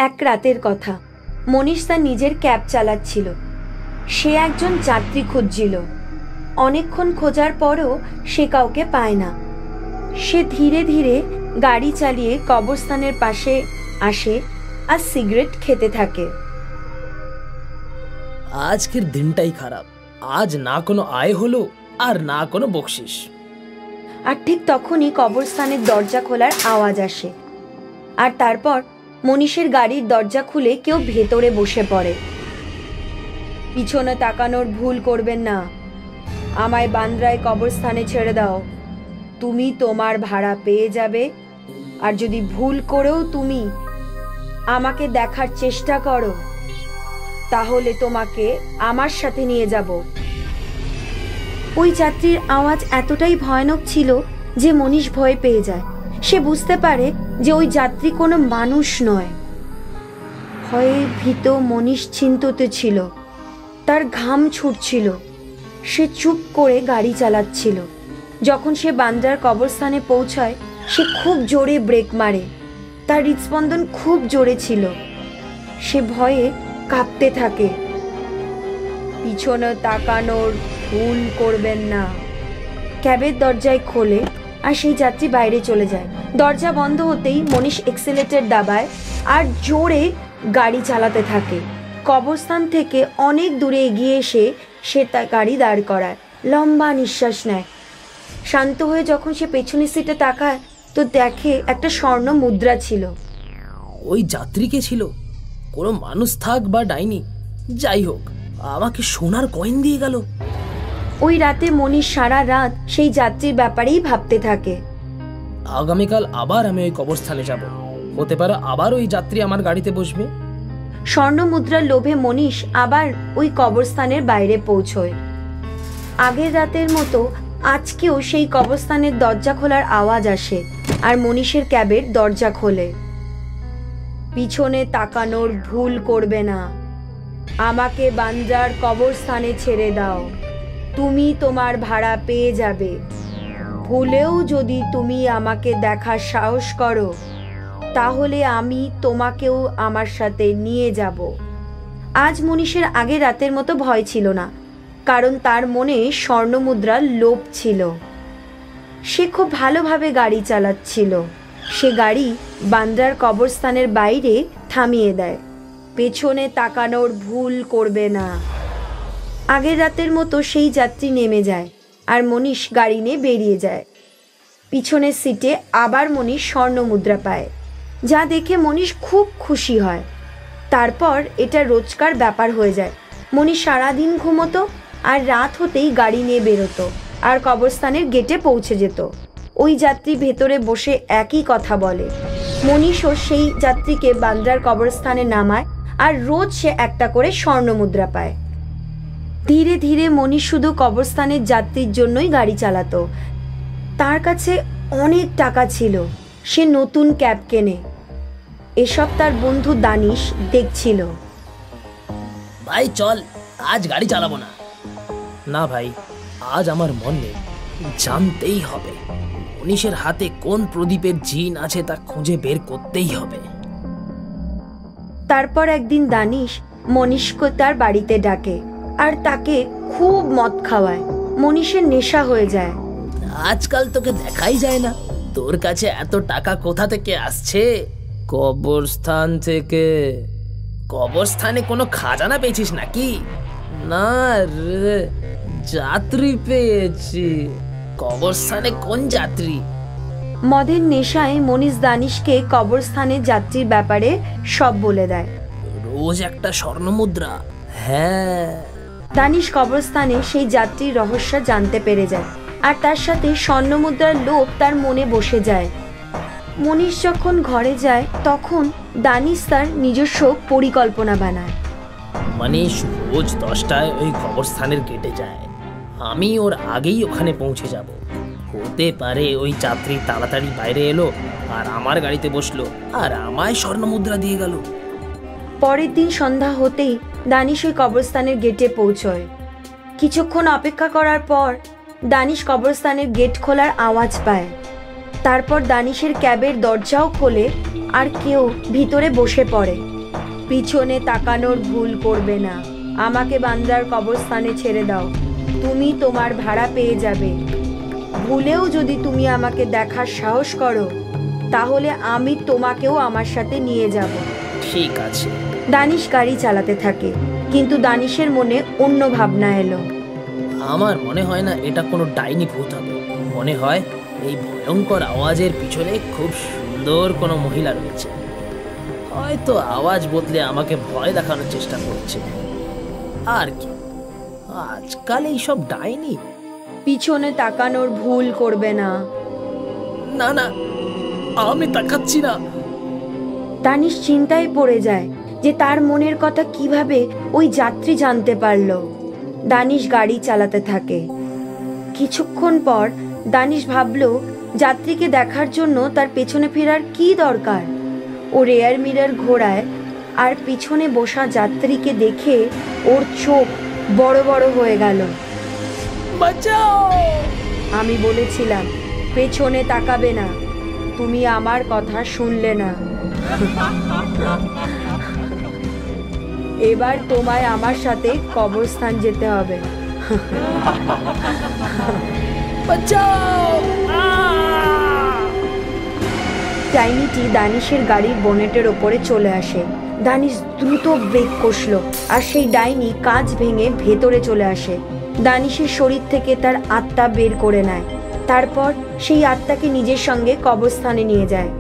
এক রাতের কথা। মনীষ তার নিজের ক্যাব চালাচ্ছিল। সে একজন যাত্রী খুঁজছিল। অনেকক্ষণ খোঁজার পরও সে কাউকে পায় না। সে ধীরে ধীরে গাড়ি চালিয়ে কবরস্থানের পাশে আসে আর সিগারেট খেতে থাকে। আজকের দিনটাই খারাপ। আজ না কোনো আয় হলো আর না কোনো বকশিস। আর ঠিক তখনই কবরস্থানের দরজা খোলার আওয়াজ আসে। আর তারপর মনীষের গাড়ির দরজা খুলে কেউ ভেতরে বসে পড়ে। পিছনে তাকানোর ভুল করবেন না। আমায় বান্দ্রায় কবরস্থানে ছেড়ে দাও। তুমি তোমার ভাড়া পেয়ে যাবে। আর যদি ভুল করেও তুমি আমাকে দেখার চেষ্টা করো তাহলে তোমাকে আমার সাথে নিয়ে যাব। ওই যাত্রীর আওয়াজ এতটাই ভয়ানক ছিল যে মনীষ ভয় পেয়ে যায়। সে বুঝতে পারে যে ওই যাত্রী কোনো মানুষ নয়। ভয়ে ভীত মনীষ চিন্তিত ছিল। তার ঘাম ছুটছিল। সে চুপ করে গাড়ি চালাচ্ছিল। যখন সে বান্দ্রার কবরস্থানে পৌঁছায় সে খুব জোরে ব্রেক মারে। তার হৃদস্পন্দন খুব জোরে ছিল। সে ভয়ে কাঁপতে থাকে। পিছনে তাকানোর ভুল করবেন না। ক্যাবের দরজায় খোলে আর সেই যাত্রী বাইরে চলে যায়। দরজা বন্ধ হতেই মনীষ এক্সেলেটর দাবায় আর জোরে গাড়ি চালাতে থাকে। কবরস্থান থেকে অনেক দূরে এগিয়ে এসে সে তার গাড়ি দাঁড় করায়। লম্বা নিঃশ্বাস নেয়। শান্ত হয়ে যখন সে পেছনের সিটে তাকায় তো দেখে একটা স্বর্ণ মুদ্রা ছিল। ওই যাত্রী কে ছিল? কোনো মানুষ থাক বা ডাইনি, যাই হোক, আমাকে সোনার কয়েন দিয়ে গেল। ওই রাতে মনীষ সারা রাত সেই যাত্রীর ব্যাপারেই ভাবতে থাকে। আগামীকাল আবার আমি ওই কবরস্থানে যাব। হতে পারে আবার ওই যাত্রী আমার গাড়িতে বসবে। স্বর্ণ মুদ্রার লোভে মনীষ আবার ওই কবরস্থানের বাইরে পৌঁছয়। আগের রাতের মতো আজকেও সেই কবরস্থানের দরজা খোলার আওয়াজ আসে আর মনীষের ক্যাবের দরজা খোলে। পিছনে তাকানোর ভুল করবে না। আমাকে বান্দ্রার কবরস্থানে ছেড়ে দাও। তুমি তোমার ভাড়া পেয়ে যাবে। ভুলেও যদি তুমি আমাকে দেখার সাহস করো তাহলে আমি তোমাকেও আমার সাথে নিয়ে যাব। আজ মনীষের আগের রাতের মতো ভয় ছিল না, কারণ তার মনে স্বর্ণ মুদ্রার লোভ ছিল। সে খুব ভালোভাবে গাড়ি চালাচ্ছিল। সে গাড়ি বান্দ্রার কবরস্থানের বাইরে থামিয়ে দেয়। পেছনে তাকানোর ভুল করবে না। আগের রাতের মতো সেই যাত্রী নেমে যায় আর মনীষ গাড়ি নিয়ে বেরিয়ে যায়। পিছনের সিটে আবার মনীষ স্বর্ণ মুদ্রা পায়, যা দেখে মনীষ খুব খুশি হয়। তারপর এটা রোজকার ব্যাপার হয়ে যায়। মনীষ সারাদিন ঘুমোতো আর রাত হতেই গাড়ি নিয়ে বেরোতো আর কবরস্থানের গেটে পৌঁছে যেত। ওই যাত্রী ভেতরে বসে একই কথা বলে। মনীষও সেই যাত্রীকে বান্দ্রার কবরস্থানে নামায় আর রোজ সে একটা করে স্বর্ণ মুদ্রা পায়। ধীরে ধীরে মনীষ শুধু কবরস্থানের যাত্রীর জন্যই গাড়ি চালাতো। তার কাছে অনেক টাকা ছিল। সে নতুন ক্যাব কেনে। এসব তার বন্ধু দানিশ দেখছিল। ভাই চল, আজ গাড়ি চালাবো না। না ভাই, আজ আমার মন নেই। জানতেই হবে মনীষের হাতে কোন প্রদীপের জিন আছে তা খুঁজে বের করতেই হবে। তারপর একদিন দানিশ মনীষকে তার বাড়িতে ডাকে আর তাকে খুব মদ খাওয়ায়। মনীষের নেশা হয়ে যায়। আজকাল তোকে দেখাই যায় না। তোর কাছে এত টাকা কোথা থেকে আসছে? কবরস্থান থেকে। কবরস্থানে কোনো খাজানা পেয়েছিস নাকি? না রে, যাত্রী পেয়েছি। কবরস্থানে কোন যাত্রী? মদের নেশায় মনীষ দানিশকে কবরস্থানের যাত্রীর ব্যাপারে সব বলে দেয়। রোজ একটা স্বর্ণ মুদ্রা। হ্যাঁ। দানিশ কবরস্থানে সেই যাত্রীর রহস্য জানতে পেরে যায় আর তার সাথে স্বর্ণ মুদ্রার লোভ তার মনে বসে যায়। মনীষ যখন ঘরে যায় তখন দানিশ তার নিজস্ব পরিকল্পনা বানায়। মনীষ রোজ 10টায় ওই কবরস্থানের গেটে যায়। আমি ওর আগেই ওখানে পৌঁছে যাব। হতে পারে ওই যাত্রী তাড়াতাড়ি বাইরে এলো আর আমার গাড়িতে বসলো আর আমায় স্বর্ণ মুদ্রা দিয়ে গেল। পরের দিন সন্ধ্যা হতেই দানিশ ওই কবরস্থানের গেটে পৌঁছয়। কিছুক্ষণ অপেক্ষা করার পর দানিশ কবরস্থানের গেট খোলার আওয়াজ পায়। তারপর দানিশের ক্যাবের দরজাও খোলে আর কেউ ভিতরে বসে পড়ে। পিছনে তাকানোর ভুল করবে না। আমাকে বান্দ্রার কবরস্থানে ছেড়ে দাও। তুমি তোমার ভাড়া পেয়ে যাবে। ভুলেও যদি তুমি আমাকে দেখার সাহস করো, তাহলে আমি তোমাকেও আমার সাথে নিয়ে যাব। ঠিক আছে। দানিশ গাড়ি চালাতে থাকে, কিন্তু দানিশের মনে অন্য ভাবনা এলো। আমার মনে হয় না এটা কোনো ডাইনি ভূত হবে। মনে হয় এই ভয়ঙ্কর আওয়াজের পিছনে খুব সুন্দর কোনো মহিলা রয়েছে। হয়তো আওয়াজ বদলে আমাকে ভয় দেখানোর চেষ্টা করছে। আর কি, আজকাল এইসব ডাইনি। পিছনে তাকানোর ভুল করবে না। না না, আমি তাকাচ্ছি না। দানিশ চিন্তায় পড়ে যায় যে তার মনের কথা কিভাবে ওই যাত্রী জানতে পারল। দানিশ গাড়ি চালাতে থাকে। কিছুক্ষণ পর দানিশ ভাবল, যাত্রীকে দেখার জন্য তার পেছনে ফেরার কি দরকার। ও রেয়ার মিরর ঘোরায় আর পিছনে বসা যাত্রীকে দেখে ওর চোখ বড় বড় হয়ে গেল। বাঁচাও! আমি বলেছিলাম পেছনে তাকাবে না, তুমি আমার কথা শুনলে না। এবার তোমায় আমার সাথে কবরস্থান যেতে হবে। বাঁচাও! ডাইনিটি দানিশের গাড়ির বনেটের ওপরে চলে আসে। দানিশ দ্রুত ব্রেক কষল আর সেই ডাইনি কাঁচ ভেঙে ভেতরে চলে আসে। দানিশের শরীর থেকে তার আত্মা বের করে নেয়। তারপর সেই আত্মাকে নিজের সঙ্গে কবরস্থানে নিয়ে যায়।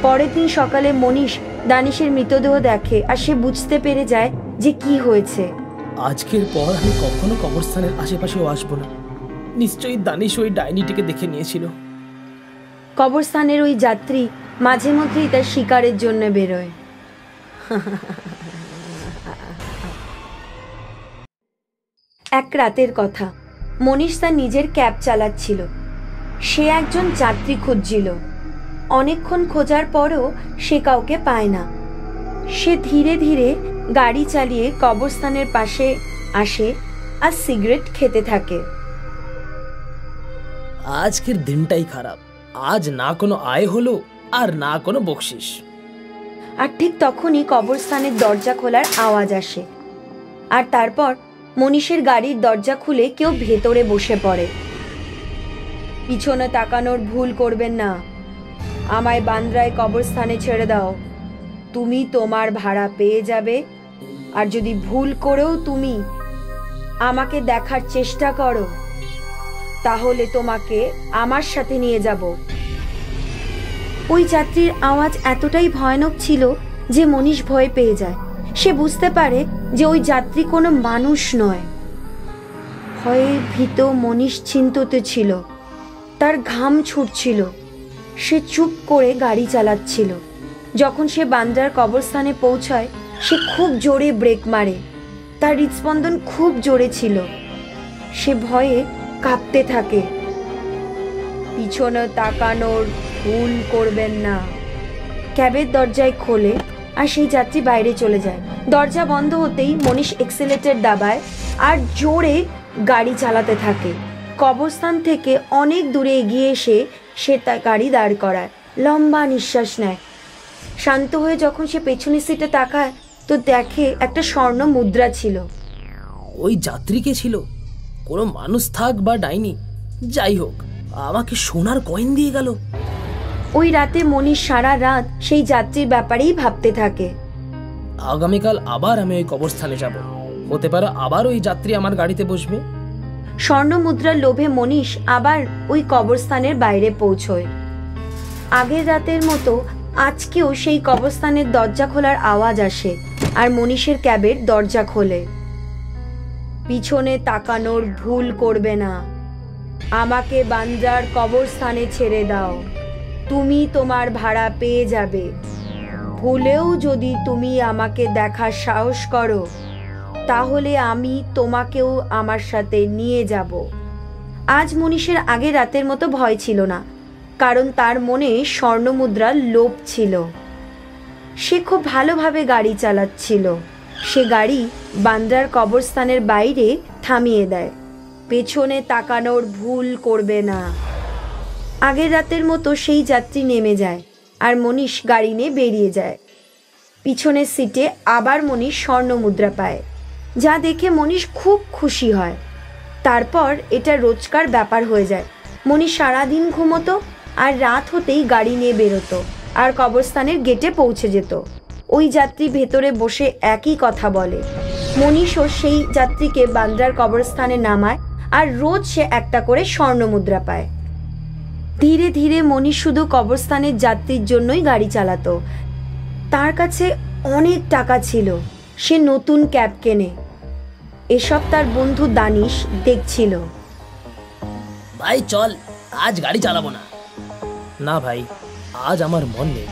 পরের দিন সকালে মনীষ দানিশের মৃতদেহ দেখে আর সে বুঝতে পেরে যায় যে কি হয়েছে। আজকের পর আমি কখনো কবরস্থানের আশেপাশেও আসবো না। নিশ্চয়ই দানিশ ওই ডাইনিটিকে দেখে নিয়েছিল। কবরস্থানের ওই যাত্রী মাঝে মধ্যেই তার শিকারের জন্য বেরোয়। এক রাতের কথা, মনীষ তার নিজের ক্যাব চালাচ্ছিল। সে একজন যাত্রী খুঁজছিল। অনেকক্ষণ খোঁজার পরও সে কাউকে পায় না। সে ধীরে ধীরে গাড়ি চালিয়ে কবরস্থানের পাশে আসে আর সিগারেট খেতে থাকে। আজকের দিনটাই খারাপ। আজ না কোনো আয় হলো আর না কোনো বকশিস। আর ঠিক তখনই কবরস্থানের দরজা খোলার আওয়াজ আসে। আর তারপর মনীষের গাড়ির দরজা খুলে কেউ ভেতরে বসে পড়ে। পিছনে তাকানোর ভুল করবেন না। আমায় বান্দ্রায় কবরস্থানে ছেড়ে দাও। তুমি তোমার ভাড়া পেয়ে যাবে। আর যদি ভুল করেও তুমি আমাকে দেখার চেষ্টা করো, তাহলে তোমাকে আমার সাথে নিয়ে যাব। ওই যাত্রীর আওয়াজ এতটাই ভয়ানক ছিল যে মনীষ ভয় পেয়ে যায়। সে বুঝতে পারে যে ওই যাত্রী কোনো মানুষ নয়। ভয়ে ভীত মনীষ চিন্তিত ছিল। তার ঘাম ছুটছিল। সে চুপ করে গাড়ি চালাচ্ছিল। যখন সে বান্দ্রার কবরস্থানে পৌঁছায়, সে খুব জোরে ব্রেক মারে। তার হৃদস্পন্দন খুব জোরে ছিল। সে ভয়ে কাঁপতে থাকে। পিছনে তাকানোর ভুল করবেন না। ক্যাবের দরজায় খোলে আর সেই যাত্রী বাইরে চলে যায়। দরজা বন্ধ হতেই মনীষ এক্সেলেটর দাবায় আর জোরে গাড়ি চালাতে থাকে। কবরস্থান থেকে অনেক দূরে এগিয়ে এসে সে তার গাড়ি দাঁড় করায়। লম্বা নিঃশ্বাস নেয়। শান্ত হয়ে যখন সে পেছনের সিটে তাকায়, তো দেখে একটা স্বর্ণ মুদ্রা ছিল। ওই যাত্রী কে ছিল? কোনো মানুষ থাক বা ডাইনি, যাই হোক, আমাকে সোনার কয়েন দিয়ে গেল। ওই রাতে মনীষ সারা রাত সেই যাত্রীর ব্যাপারেই ভাবতে থাকে। আগামীকাল আবার আমি ওই কবরস্থানে যাব। হতে পারে আবার ওই যাত্রী আমার গাড়িতে বসবে। স্বর্ণ মুদ্রার লোভে মনীষ আবার ওই কবরস্থানের বাইরে পৌঁছয়। আগের রাতের মতো আজকেও সেই কবরস্থানের দরজা খোলার আওয়াজ আসে আর মনীষের ক্যাবের দরজা খোলে। পিছনে তাকানোর ভুল করবে না। আমাকে বান্দ্রার কবরস্থানে ছেড়ে দাও। তুমি তোমার ভাড়া পেয়ে যাবে। ভুলেও যদি তুমি আমাকে দেখার সাহস করো, তাহলে আমি তোমাকেও আমার সাথে নিয়ে যাব। আজ মনীষের আগের রাতের মতো ভয় ছিল না, কারণ তার মনে স্বর্ণমুদ্রার লোভ ছিল। সে খুব ভালোভাবে গাড়ি চালাচ্ছিল। সে গাড়ি বান্দ্রার কবরস্থানের বাইরে থামিয়ে দেয়। পেছনে তাকানোর ভুল করবে না। আগের রাতের মতো সেই যাত্রী নেমে যায় আর মনীষ গাড়ি নিয়ে বেরিয়ে যায়। পিছনের সিটে আবার মনীষ স্বর্ণ মুদ্রা পায়, যা দেখে মনীষ খুব খুশি হয়। তারপর এটা রোজকার ব্যাপার হয়ে যায়। মনীষ সারাদিন ঘুমোতো আর রাত হতেই গাড়ি নিয়ে বেরোতো আর কবরস্থানের গেটে পৌঁছে যেত। ওই যাত্রী ভেতরে বসে একই কথা বলে। মনীষও সেই যাত্রীকে বান্দ্রার কবরস্থানে নামায় আর রোজ সে একটা করে স্বর্ণ মুদ্রা পায়। ধীরে ধীরে মনীষ শুধু কবরস্থানের যাত্রীর জন্যই গাড়ি চালাতো। তার কাছে অনেক টাকা ছিল, সে নতুন ক্যাব কেনে। এসব তার বন্ধু দানিশ দেখছিল। ভাই চল, আজ গাড়ি চালাবো না। না ভাই, আজ আমার মন নেই,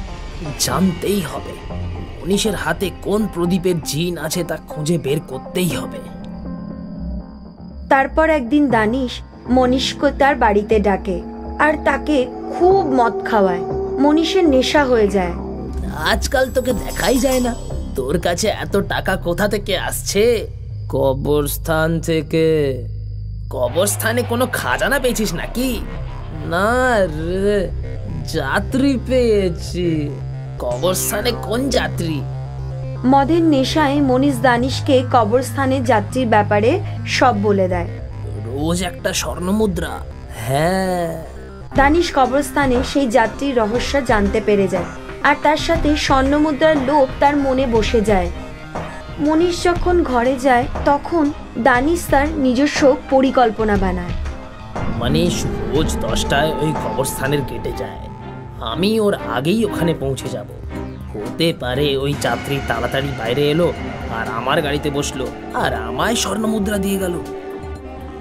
জানতেই হবে মনীষের হাতে কোন প্রদীপের জিন আছে তা খুঁজে বের করতেই হবে। তারপর একদিন দানিশ মনীষকে তার বাড়িতে ডাকে আর তাকে খুব মদ খাওয়ায়। মনীষের নেশা হয়ে যায়। আজকাল তোকে দেখাই যায় না, তোর কাছে এত টাকা কোথা থেকে আসছে? কবরস্থান থেকে। কবরস্থানে কোনো খাজানা পেয়েছিস নাকি? না রে, যাত্রী পেয়েছি। কবরস্থানে কোন যাত্রী? মদের নেশায় মনীষ দানিশকে কবরস্থানের যাত্রীর ব্যাপারে সব বলে দেয়। রোজ একটা স্বর্ণ মুদ্রা। হ্যাঁ। দানিশ কবরস্থানে সেই যাত্রীর রহস্য জানতে পেরে যায় আর তার সাথে স্বর্ণ মুদ্রার লোভ তার মনে বসে যায়। মনীষ যখন ঘরে যায় তখন দানিশ তার নিজস্ব পরিকল্পনা বানায়। মনীষ রোজ 10টায় ওই কবরস্থানের গেটে যায়। আমি ওর আগেই ওখানে পৌঁছে যাব। হতে পারে ওই যাত্রী তাড়াতাড়ি বাইরে এলো আর আমার গাড়িতে বসলো আর আমায় স্বর্ণ মুদ্রা দিয়ে গেল।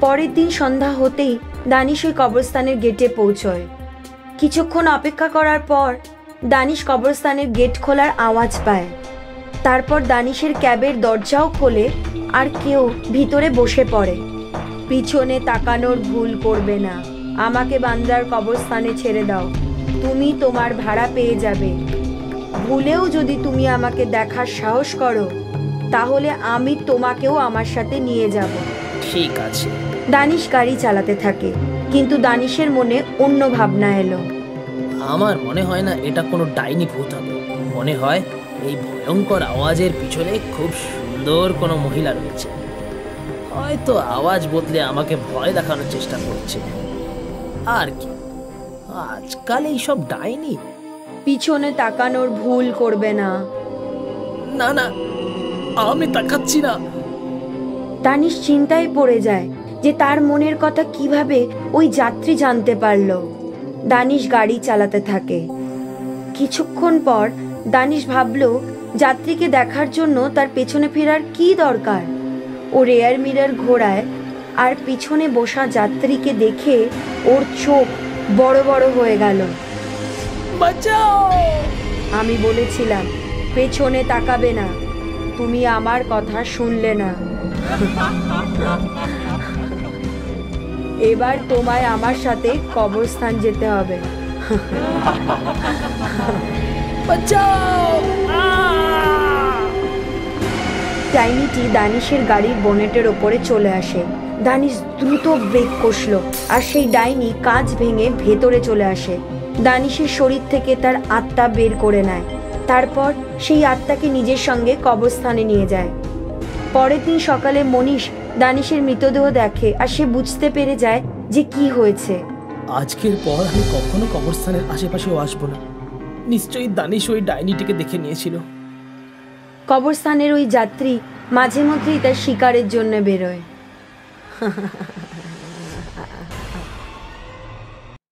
পরের দিন সন্ধ্যা হতেই দানিশ ওই কবরস্থানের গেটে পৌঁছয়। কিছুক্ষণ অপেক্ষা করার পর দানিশ কবরস্থানের গেট খোলার আওয়াজ পায়। তারপর দানিশের ক্যাবের দরজাও খোলে আর কেউ ভিতরে বসে পড়ে। পিছনে তাকানোর ভুল করবে না, আমাকে বান্দ্রার কবরস্থানে ছেড়ে দাও, তুমি তোমার ভাড়া পেয়ে যাবে। ভুলেও যদি তুমি আমাকে দেখার সাহস করো তাহলে আমি তোমাকেও আমার সাথে নিয়ে যাব। ঠিক আছে। দানিশ গাড়ি চালাতে থাকে, কিন্তু দানিশের মনে অন্য ভাবনা এলো। আমার মনে হয় না এটা কোনো ডাইনি ভূত হবে। মনে হয় এই ভয়ঙ্কর আওয়াজের পিছনে খুব সুন্দর কোনো মহিলা রয়েছে। হয়তো আওয়াজ বদলে আমাকে ভয় দেখানোর চেষ্টা করছে। আর কি, আজকাল এইসব ডাইনি। পিছনে তাকানোর ভুল করবে না। না না, আমি তাকাচ্ছি না। দানিশ চিন্তায় পড়ে যায় যে তার মনের কথা কিভাবে ওই যাত্রী জানতে পারলো। দানিশ গাড়ি চালাতে থাকে। কিছুক্ষণ পর দানিশ ভাবলো যাত্রীকে দেখার জন্য তার পেছনে ফেরার কি দরকার। ও রেয়ার মিরর ঘোরায় আর পিছনে বসা যাত্রীকে দেখে ওর চোখ বড় বড় হয়ে গেল। বাঁচাও! আমি বলেছিলাম পেছনে তাকাবে না, তুমি আমার কথা শুনলে না। এবার তোমায় আমার সাথে কবরস্থান যেতে হবে। বাঁচাও! ডাইনিটি দানিশের গাড়ির বোনেটের ওপরে চলে আসে। দানিশ দ্রুত ব্রেক কষলো আর সেই ডাইনি কাঁচ ভেঙে ভেতরে চলে আসে। দানিশের শরীর থেকে তার আত্মা বের করে নেয়। তারপর সেই আত্মাকে নিজের সঙ্গে কবরস্থানে নিয়ে যায়। পরের দিন সকালে মনীষ দানিশের মৃতদেহ দেখে আর সে বুঝতে পেরে যায় যে কি হয়েছে। আজকের পর আমি কখনো কবরস্থানের আশেপাশেও আসবো না। নিশ্চয়ই দানিশ ওই ডাইনিটিকে দেখে নিয়েছিল। কবরস্থানের ওই যাত্রী মাঝে মধ্যেই তার শিকারের জন্য বেরোয়।